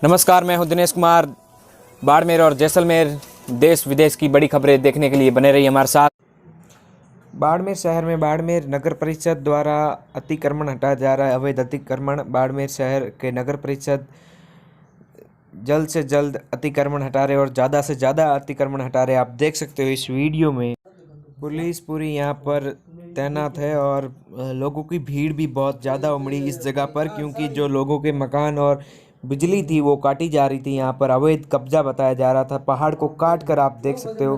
नमस्कार, मैं हूं दिनेश कुमार। बाड़मेर और जैसलमेर देश विदेश की बड़ी खबरें देखने के लिए बने रहिए हमारे साथ। बाड़मेर शहर में बाड़मेर नगर परिषद द्वारा अतिक्रमण हटाया जा रहा है। अवैध अतिक्रमण बाड़मेर शहर के नगर परिषद जल्द से जल्द अतिक्रमण हटा रहे और ज़्यादा से ज़्यादा अतिक्रमण हटा रहे। आप देख सकते हो इस वीडियो में पुलिस पूरी यहाँ पर तैनात है और लोगों की भीड़ भी बहुत ज़्यादा उमड़ी इस जगह पर, क्योंकि जो लोगों के मकान और बिजली थी वो काटी जा रही थी। यहाँ पर अवैध कब्जा बताया जा रहा था। पहाड़ को काट कर आप देख सकते हो,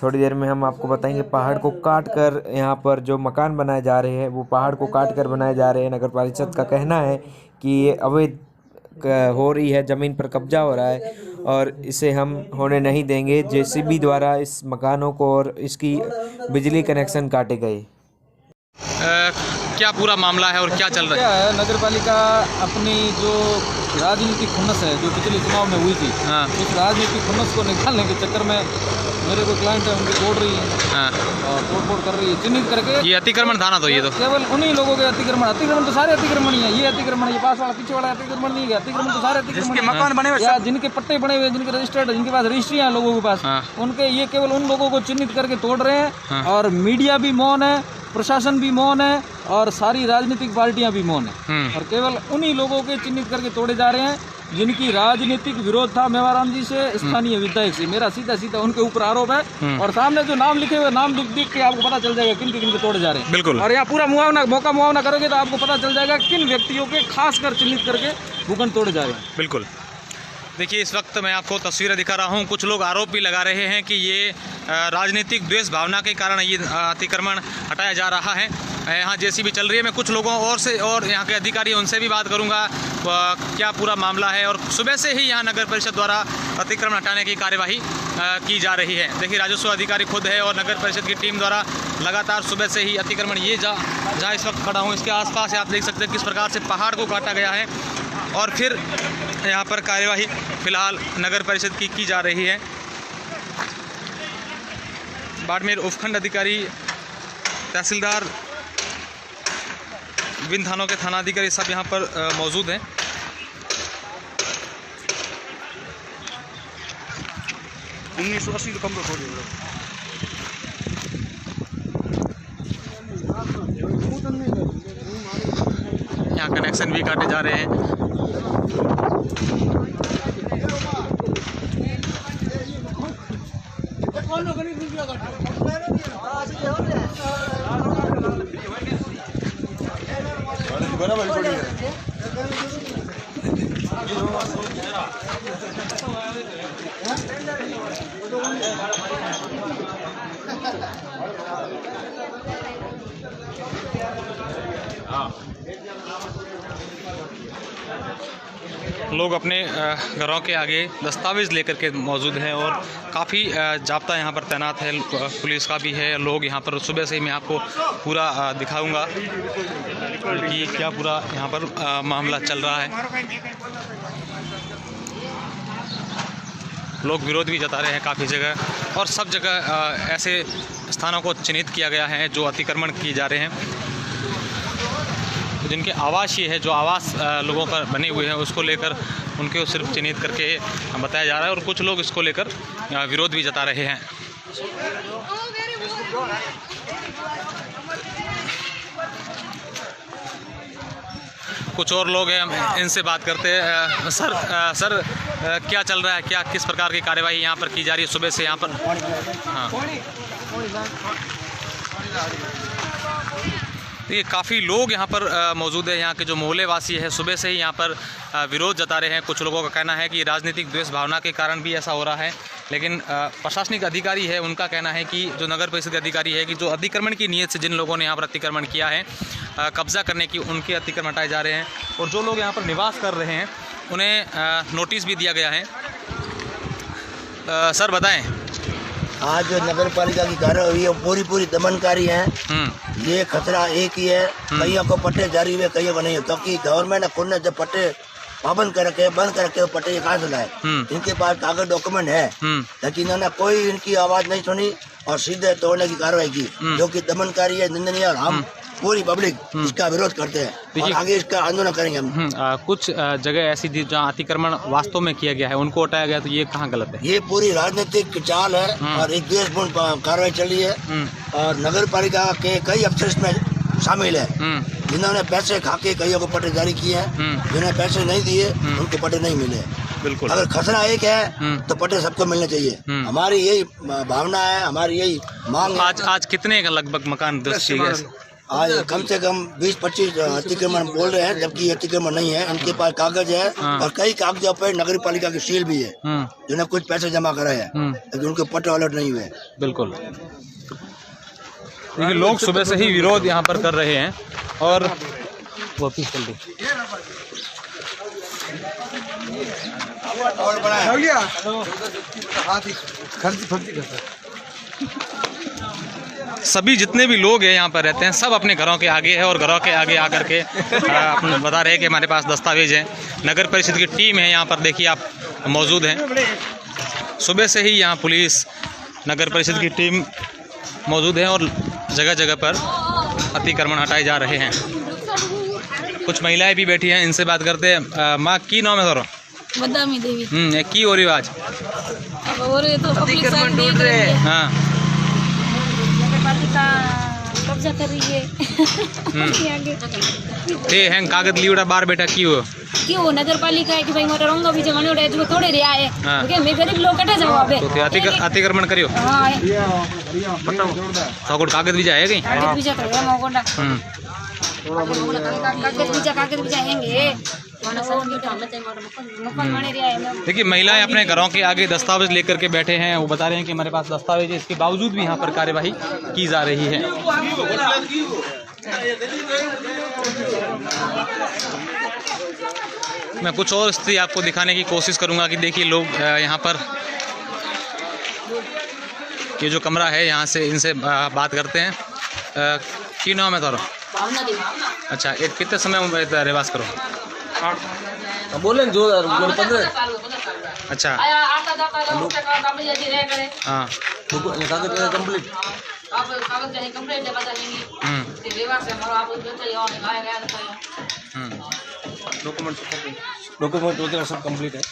थोड़ी देर में हम आपको बताएंगे। पहाड़ को काट कर यहाँ पर जो मकान बनाए जा रहे हैं वो पहाड़ को काट कर बनाए जा रहे हैं। नगर परिषद का कहना है कि ये अवैध हो रही है, ज़मीन पर कब्जा हो रहा है और इसे हम होने नहीं देंगे। जेसीबी द्वारा इस मकानों को और इसकी बिजली कनेक्शन काटे गए। क्या पूरा मामला है और क्या चल रहा है? क्या है, नगर पालिका अपनी जो राजनीतिक खुन्नस है जो पिछले चुनाव में हुई थी, उस राजनीतिक खुन्नस को निकालने के चक्कर में मेरे को क्लाइंट है उनकी तोड़ रही है और तोड़ कर रही है, चिन्हित करके। ये अतिक्रमण था ना, तो ये तो केवल उन्हीं लोगों के अतिक्रमण तो सारे अतिक्रमण ही है। ये अतिक्रमण, ये पास वाला पीछे वाला अतिक्रमण नहीं है। अतिक्रमण तो सारे अतिक्रमण, जिनके मकान बने हुए, जिनके पट्टे बने हुए, जिनके रजिस्टर्ड, जिनके पास रजिस्ट्रियां हैं लोगों के पास, उनके ये केवल उन लोगों को चिन्हित करके तोड़ रहे हैं। और मीडिया भी मौन है, प्रशासन भी मौन है और सारी राजनीतिक पार्टियां भी मौन है और केवल उन्हीं लोगों के चिन्हित करके तोड़े जा रहे हैं जिनकी राजनीतिक विरोध था मेवाराम जी से, स्थानीय विधायक से। मेरा सीधा सीधा उनके ऊपर आरोप है और सामने जो नाम लिखे हुए नाम देख के आपको पता चल जाएगा किन के तोड़े जा रहे हैं। बिल्कुल। और यहाँ पूरा मुआवना करोगे तो आपको पता चल जाएगा किन व्यक्तियों के खास कर चिन्हित करके भूखंड तोड़े जा रहे हैं। बिल्कुल। देखिए, इस वक्त मैं आपको तस्वीरें दिखा रहा हूं। कुछ लोग आरोप भी लगा रहे हैं कि ये राजनीतिक द्वेष भावना के कारण ये अतिक्रमण हटाया जा रहा है। यहाँ जेसीबी चल रही है। मैं कुछ लोगों और यहाँ के अधिकारी उनसे भी बात करूँगा क्या पूरा मामला है। और सुबह से ही यहाँ नगर परिषद द्वारा अतिक्रमण हटाने की कार्यवाही की जा रही है। देखिए, राजस्व अधिकारी खुद है और नगर परिषद की टीम द्वारा लगातार सुबह से ही अतिक्रमण, ये जहाँ इस वक्त खड़ा हूँ इसके आसपास आप देख सकते हैं किस प्रकार से पहाड़ को काटा गया है और फिर यहाँ पर कार्यवाही फिलहाल नगर परिषद की जा रही है। बाड़मेर उपखंड अधिकारी, तहसीलदार, विभिन्न थानों के थानाधिकारी सब यहाँ पर मौजूद हैं। यहाँ कनेक्शन भी काटे जा रहे हैं। लोग अपने घरों के आगे दस्तावेज़ लेकर के मौजूद हैं और काफ़ी जाब्ता यहाँ पर तैनात है, पुलिस का भी है। लोग यहाँ पर सुबह से ही मैं आपको पूरा दिखाऊंगा कि क्या पूरा यहाँ पर मामला चल रहा है। लोग विरोध भी जता रहे हैं काफ़ी जगह और सब जगह ऐसे स्थानों को चिन्हित किया गया है जो अतिक्रमण किए जा रहे हैं। जिनके आवास ये है, जो आवास लोगों पर बने हुए हैं उसको लेकर उनको सिर्फ चिन्हित करके बताया जा रहा है और कुछ लोग इसको लेकर विरोध भी जता रहे हैं। कुछ और लोग हैं, हम इनसे बात करते हैं। सर क्या चल रहा है, क्या किस प्रकार की कार्यवाही यहाँ पर की जा रही है सुबह से यहाँ पर? हाँ, ये काफ़ी लोग यहाँ पर मौजूद है। यहाँ के जो मोहल्ले वासी है सुबह से ही यहाँ पर विरोध जता रहे हैं। कुछ लोगों का कहना है कि राजनीतिक द्वेष भावना के कारण भी ऐसा हो रहा है, लेकिन प्रशासनिक अधिकारी है उनका कहना है कि जो नगर परिषद अधिकारी है कि जो अतिक्रमण की नीयत से जिन लोगों ने यहाँ पर अतिक्रमण किया है, कब्जा करने की, उनके अतिक्रमण हटाए जा रहे हैं और जो लोग यहाँ पर निवास कर रहे हैं उन्हें नोटिस भी दिया गया है। सर बताएं। आज जो नगर पालिका की कार्रवाई है पूरी दमनकारी है। ये खतरा एक ही है, कईयों को पट्टे जारी हुए, कईयों को नहीं है, क्योंकि गवर्नमेंट ने खुद ने जब पट्टे पाबंद कर रखे, बंद कर रखे, पट्टे ये कहाँ से लाए? इनके पास कागज डॉक्यूमेंट है, लेकिन इन्होंने कोई इनकी आवाज नहीं सुनी और सीधे तोड़ने की कार्रवाई की, जो कि दमनकारी है, निंदनीय। और हम पूरी पब्लिक इसका विरोध करते हैं और आगे इसका आंदोलन करेंगे हम। कुछ जगह ऐसी थी जहाँ अतिक्रमण वास्तव में किया गया है, उनको हटाया गया, तो ये कहाँ गलत है? ये पूरी राजनीतिक चाल है और एक द्वेषपूर्ण कार्रवाई चली है और नगर पालिका के कई अफसर इसमें शामिल है जिन्होंने पैसे खा के कईयों को पट्टे जारी किए हैं, जिन्हें पैसे नहीं दिए उनको पट्टे नहीं मिले। बिल्कुल। अगर खसरा एक है तो पट्टे सबको मिलने चाहिए, हमारी यही भावना है, हमारी यही मांग है। आज कितने का लगभग मकान ध्वस्त किए गए? आज कम से कम 20-25 अतिक्रमण बोल रहे हैं, जबकि ये अतिक्रमण नहीं है। उनके पास कागज है और कई कागजों पर नगर पालिका की सील भी है, जिन्हें कुछ पैसे जमा कराए हैं लेकिन उनके पट्टे अलर्ट नहीं हुए। बिल्कुल। देखिए लोग सुबह से ही विरोध यहाँ पर कर रहे हैं और वापिस चल रही। सभी जितने भी लोग हैं यहाँ पर रहते हैं सब अपने घरों के आगे है और घरों के आगे आकर के बता रहे हैं कि हमारे पास दस्तावेज हैं। नगर परिषद की टीम है यहाँ पर, देखिए आप मौजूद हैं। सुबह से ही यहाँ पुलिस नगर परिषद की टीम मौजूद है और जगह जगह पर अतिक्रमण हटाए जा रहे हैं। कुछ महिलाएं भी बैठी हैं, इनसे बात करते हैं। माँ की नाम है सर? बदामी देवी। की हो रही आज? अब हो रही तो अतिक्रमण ढूंढ रहे हैं। हाँ, नगरपालिका कब्जा कर रही है। ते हैं कागज लीवड़ा बार बेटा क्यों नगरपालिका है कि भाई मोटा रंग भी जमाने उड़े जो थोड़े रिया है ओके मैं गरीब लोग कटा जाओ अबे तो अतिक्रमण करियो। हां तो कोई कागज भी जाए कहीं? कागज भी जाता है मोगोंडा कागज भी जाएंगे। देखिए महिलाएं अपने घरों के आगे दस्तावेज लेकर के बैठे हैं, वो बता रहे हैं कि हमारे पास दस्तावेज है, इसके बावजूद भी यहाँ पर कार्यवाही की जा रही है। मैं कुछ और स्थिति आपको दिखाने की कोशिश करूंगा कि देखिए लोग यहाँ पर ये जो कमरा है यहाँ से इनसे बात करते हैं। की नाम है तारो? अच्छा, एक कितने समय में रहवास करो? बोले जो 15। अच्छा हाँ कंप्लीट डॉक्यूमेंट वगैरह सब कंप्लीट है।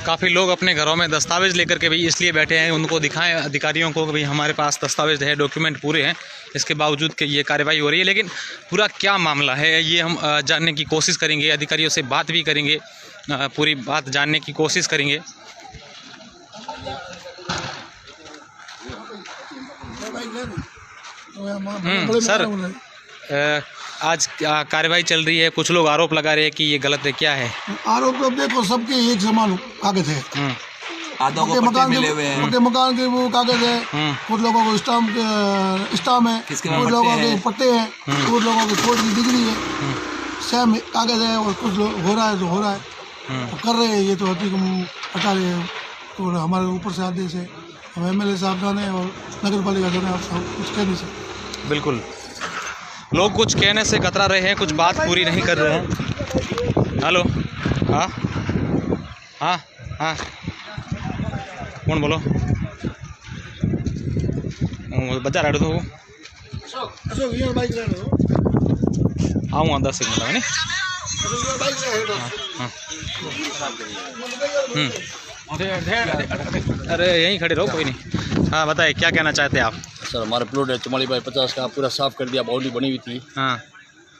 काफ़ी लोग अपने घरों में दस्तावेज लेकर के भी इसलिए बैठे हैं, उनको दिखाएं अधिकारियों को कि भाई हमारे पास दस्तावेज है, डॉक्यूमेंट पूरे हैं, इसके बावजूद कि ये कार्रवाई हो रही है। लेकिन पूरा क्या मामला है ये हम जानने की कोशिश करेंगे, अधिकारियों से बात भी करेंगे, पूरी बात जानने की कोशिश करेंगे। सर आज कार्रवाई चल रही है, कुछ लोग आरोप लगा रहे हैं कि ये गलत है, क्या है आरोप? तो देखो सबके एक समान कागज है, पक्के मकान के वो कागज है, कुछ लोगों को स्टाम्प है, कुछ लोगों के पट्टे हैं, कुछ लोगों की कोर्ट की डिग्री है, सेम कागज है और कुछ हो रहा है तो हो रहा है तो कर रहे हैं। ये तो हटा रहे हैं तो हमारे ऊपर से आदेश है, हम MLA साहब जाने और नगर पालिका जाने, आप कुछ कह नहीं सकते। बिल्कुल, लोग कुछ कहने से कतरा रहे हैं, कुछ बात पूरी नहीं कर रहे हैं। हेलो, हाँ हाँ हाँ, कौन बोलो? बच्चा रहा तो आऊँगा 10 मिनट में। अरे यहीं खड़े रहो, कोई नहीं। हाँ बताइए, क्या कहना चाहते हैं आप? सर हमारा प्लॉट है 44/50 का, पूरा साफ कर दिया, बाउंड्री बनी हुई थी। हाँ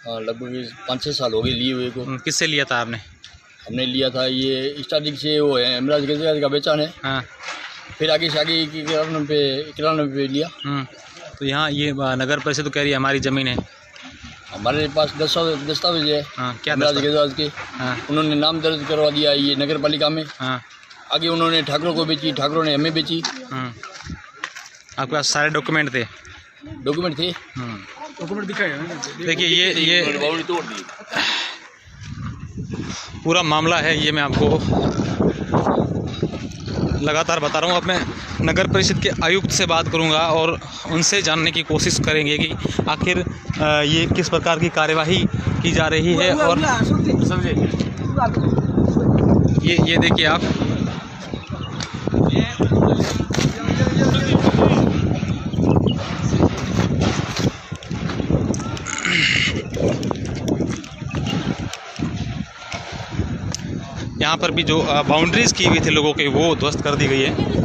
लगभग 5-6 साल हो गए लिए हुए को। किससे लिया था आपने? हमने लिया था ये स्टार्टिंग से, वो है इमराज गजराज का बेचान है। हाँ, फिर आगे से आगे किराना पे लिया। तो यहाँ ये नगर परिषद तो कह रही है हमारी ज़मीन है। हमारे पास दस्तावेज है। हाँ, क्या इमराज गजराज के। हाँ, उन्होंने नाम दर्ज करवा दिया ये नगर पालिका में। हाँ, आगे उन्होंने ठाकरों को बेची, ठाकरों ने हमें बेची। आपके पास सारे डॉक्यूमेंट थे? डॉक्यूमेंट थे, डॉक्यूमेंट दिखाए। देखिए ये तोड़ दी। पूरा मामला है, ये मैं आपको लगातार बता रहा हूँ। अब मैं नगर परिषद के आयुक्त से बात करूँगा और उनसे जानने की कोशिश करेंगे कि आखिर ये किस प्रकार की कार्यवाही की जा रही है। और समझे ये देखिए आप, यहाँ पर भी जो बाउंड्रीज की हुई थी लोगों के, वो ध्वस्त कर दी गई है।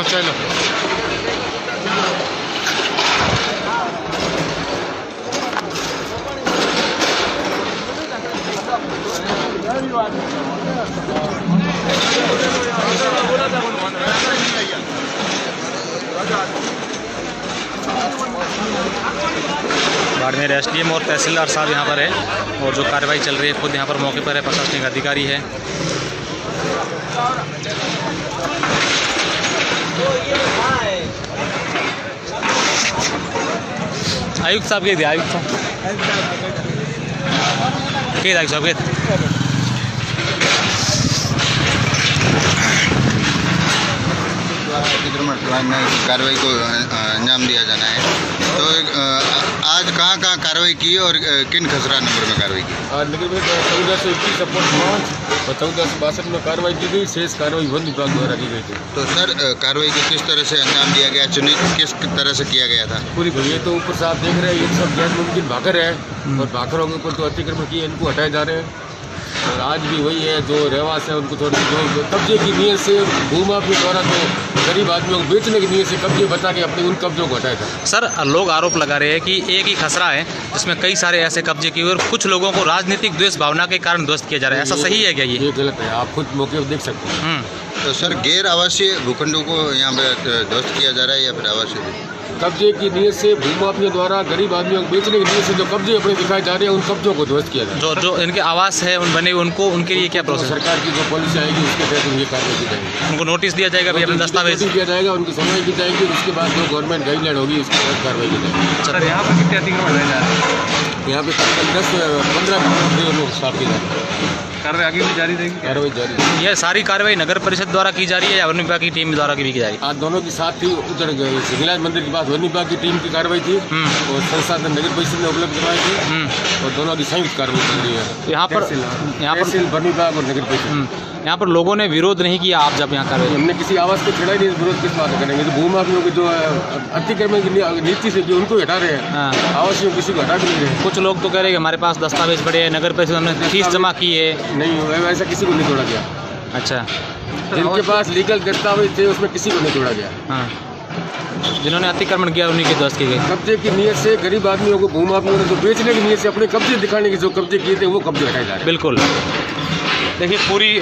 चलो बाड़मेर एसडीएम और तहसीलदार साहब यहाँ पर है, और जो कार्रवाई चल रही है खुद यहाँ पर मौके पर है, प्रशासनिक अधिकारी है। आयुक्त साहब के आयुक्त साहब के आयुक्त साहब के अतिक्रमण कार्रवाई को अंजाम दिया जाना है। तो आज कहाँ कार्रवाई की और किन खसरा नंबर में कार्रवाई की? आज नगर में 1421/5 और 1462 में कार्रवाई की गई। शेष कार्रवाई वन विभाग द्वारा की गई थी। तो सर कार्रवाई को किस तरह से अंजाम दिया गया, चिन्हित किस तरह से किया गया था? पूरी ये तो ऊपर से आप देख रहे हैं, ये सब गैर मुमकिन भाकर है और भाकरों के ऊपर तो अतिक्रमण किए, इनको हटाए जा रहे हैं। और आज भी वही है, जो रहवास है उनको थोड़ी जो कब्जे की नीयत से भूमाफिया द्वारा तो गरीब आदमियों को बेचने की नीयत से कब्जे बता के अपने उन कब्जों को हटाया था। सर लोग आरोप लगा रहे हैं कि एक ही खसरा है जिसमें कई सारे ऐसे कब्जे किए, और कुछ लोगों को राजनीतिक द्वेष भावना के कारण ध्वस्त किया जा रहा है, ऐसा सही है क्या? ये गलत है, आप खुद मौके पर देख सकते हैं। तो सर गैर आवासीय भूखंडों को यहाँ पे ध्वस्त किया जा रहा है या फिर आवासीय? कब्जे की नीयत से भूमाफिया द्वारा गरीब आदमियों को बेचने की नीयत से जो कब्जे अपने दिखाए जा रहे हैं, उन कब्जों को ध्वस्त किया जाए। जो इनके आवास है उन बने उनको, उनके लिए क्या प्रोसेस? सरकार की जो पॉलिसी आएगी उसके तहत ये कार्रवाई की जाएगी। उनको नोटिस दिया जाएगा, भी अपने दस्तावेज दिया जाएगा, उनकी सुनवाई की जाएगी, उसके बाद जो गवर्नमेंट गाइडलाइन होगी उसके तहत कार्रवाई की जाएगी। सर यहाँ पर कितने अतिक्रमण रह जा रहे हैं? यहाँ पे तकरीबन 10-15 लोग स्टाफ की जाती है। कार्रवाई आगे भी जारी रहेगी? कार्रवाई जारी है। यह सारी कार्रवाई नगर परिषद द्वारा की जा रही है या वन विभाग की टीम द्वारा की जा रही है? आज दोनों की साथ थी, उधर हिंगलाज मंदिर के पास वन विभाग की टीम की कार्रवाई थी और संसाधन नगर परिषद ने उपलब्ध करवाई थी, और दोनों की संयुक्त कार्रवाई चल रही है। यहाँ पर वन विभाग और नगर परिषद। यहाँ पर लोगों ने विरोध नहीं किया आप जब यहाँ कार्रवाई? हमने किसी आवाज़ को छेड़ा ही नहीं, विरोध किस बात करेंगे? जो भूमाफियों की जो अतिक्रमण की नीति से उनको हटा रहे हैं, आवासियों किसी को हटा भी नहीं रहे। कुछ लोग तो कह रहे हैं हमारे पास दस्तावेज पड़े हैं, नगर परिषद हमने फीस जमा की है। नहीं, ऐसा किसी को नहीं तोड़ा गया। अच्छा, जिनके पास लीगल दस्तावेज थे उसमें किसी को नहीं तोड़ा गया। हाँ, जिन्होंने अतिक्रमण किया उन्हीं के ध्वस्त किए गए। कब्जे की नीयत से गरीब आदमियों को भूमाफियों ने जो बेचने की नीयत से अपने कब्जे दिखाने के जो कब्जे किए थे वो कब्जे हटाए जा रहे हैं। बिल्कुल। देखिए पूरी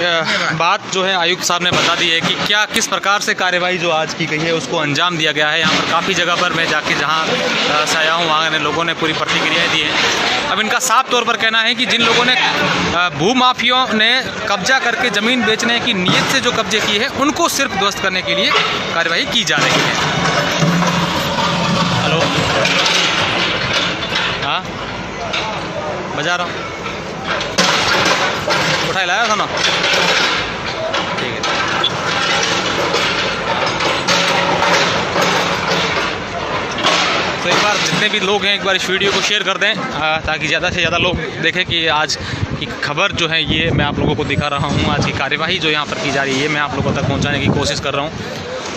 बात जो है आयुक्त साहब ने बता दी है कि क्या किस प्रकार से कार्यवाही जो आज की गई है उसको अंजाम दिया गया है। यहाँ पर काफ़ी जगह पर मैं जाके जहाँ से आया हूँ वहाँ ने लोगों ने पूरी प्रतिक्रियाएँ दी हैं। अब इनका साफ तौर पर कहना है कि जिन लोगों ने भूमाफियों ने कब्जा करके ज़मीन बेचने की नीयत से जो कब्जे किए हैं उनको सिर्फ ध्वस्त करने के लिए कार्यवाही की जा रही है। हेलो, हाँ बजा रहा हूँ, उठाए लाया था ना, ठीक है। तो एक बार जितने भी लोग हैं एक बार इस वीडियो को शेयर कर दें ताकि ज़्यादा से ज़्यादा लोग देखें कि आज की खबर जो है ये मैं आप लोगों को दिखा रहा हूँ। आज की कार्यवाही जो यहाँ पर की जा रही है मैं आप लोगों तक पहुँचाने की कोशिश कर रहा हूँ।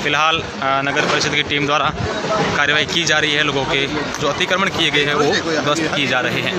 फिलहाल नगर परिषद की टीम द्वारा कार्रवाई की जा रही है, लोगों के जो अतिक्रमण किए गए हैं वो ध्वस्त किए जा रहे हैं।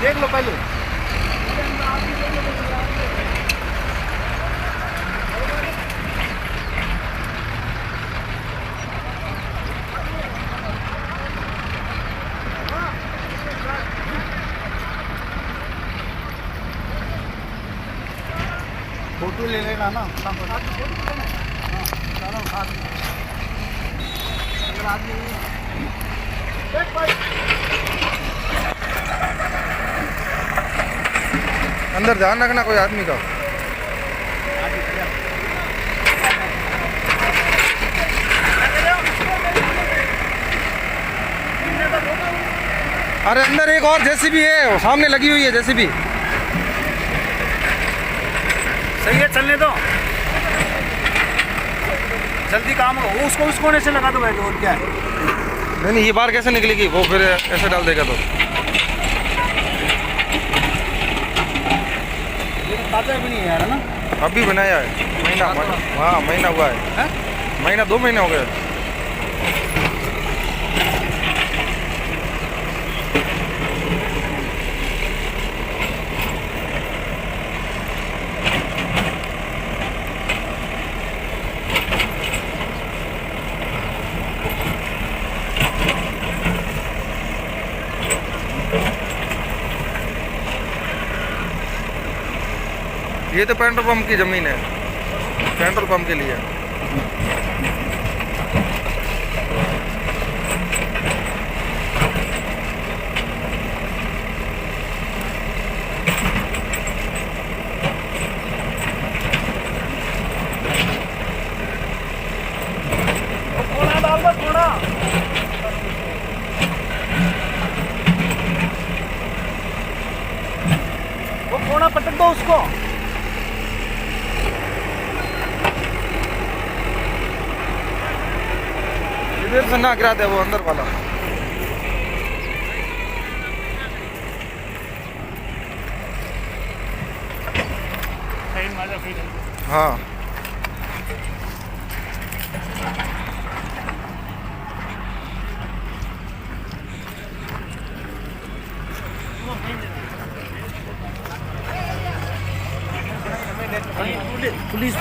देख लो पहले। फोटो ले लेना ना। अंदर ध्यान रखना कोई आदमी का। अरे अंदर एक और जेसीबी है, सामने लगी हुई है जेसीबी। सही है, चलने दो, जल्दी काम हो। उसको उस कोने से लगा दो भाई, और क्या है। नहीं ये बाहर कैसे निकलेगी, वो फिर ऐसे डाल देगा तो। ये तो ताजा भी नहीं है यार, है ना। अभी बनाया है, महीना, हाँ महीना हुआ है, महीना 2 महीने हो गए। ये तो पेट्रोल पंप की ज़मीन है, पेट्रोल पंप के लिए। वो कोना पटक दो उसको। इधर से ना गिरा दे वो अंदर वाला। हाँ पुलिस